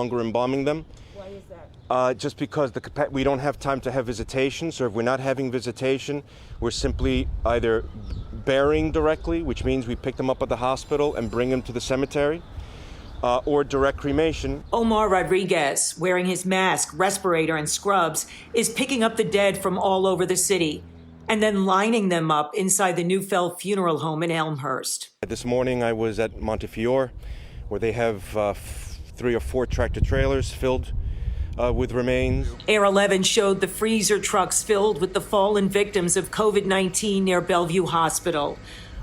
longer embalming them. Why is that? Just because we don't have time to have visitation. So if we're not having visitation, we're simply either burying directly, which means we pick them up at the hospital and bring them to the cemetery, or direct cremation. Omar Rodriguez, wearing his mask, respirator, and scrubs, is picking up the dead from all over the city and then lining them up inside the Neufeld Funeral Home in Elmhurst. This morning I was at Montefiore, where they have 3 or 4 tractor trailers filled with remains. Air 11 showed the freezer trucks filled with the fallen victims of COVID-19 near Bellevue Hospital.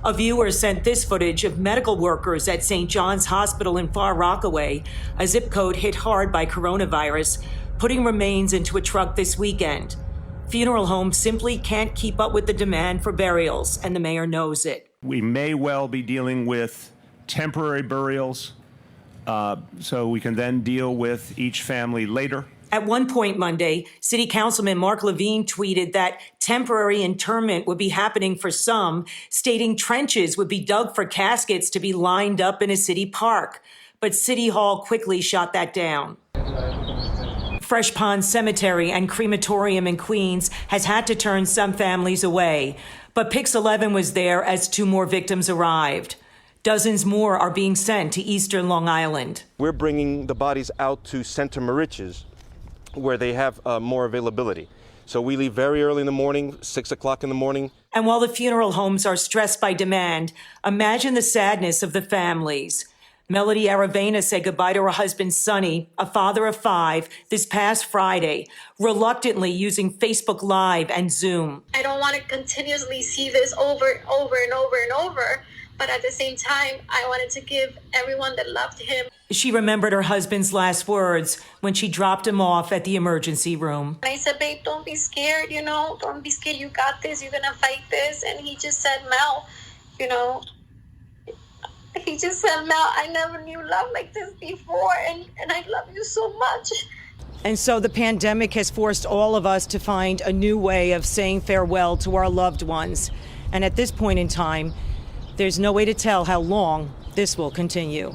A viewer sent this footage of medical workers at St. John's Hospital in Far Rockaway, a zip code hit hard by coronavirus, putting remains into a truck this weekend. Funeral homes simply can't keep up with the demand for burials, and the mayor knows it. We may well be dealing with temporary burials, so we can then deal with each family later. At one point Monday, City Councilman Mark Levine tweeted that temporary interment would be happening for some, stating trenches would be dug for caskets to be lined up in a city park. But City Hall quickly shot that down. Fresh Pond Cemetery and Crematorium in Queens has had to turn some families away, but Pix 11 was there as 2 more victims arrived. Dozens more are being sent to eastern Long Island. We're bringing the bodies out to Center Moriches, where they have more availability. So we leave very early in the morning, 6 o'clock in the morning. And while the funeral homes are stressed by demand, imagine the sadness of the families. Melody Aravena said goodbye to her husband, Sonny, a father of 5, this past Friday, reluctantly using Facebook Live and Zoom. I don't want to continuously see this over and over and over and over, but at the same time, I wanted to give everyone that loved him. She remembered her husband's last words when she dropped him off at the emergency room. And I said, babe, don't be scared, don't be scared, you got this, you're gonna fight this. And he just said, Mel, he just said, Mel, I never knew love like this before, and I love you so much. And so the pandemic has forced all of us to find a new way of saying farewell to our loved ones. And at this point in time, there's no way to tell how long this will continue.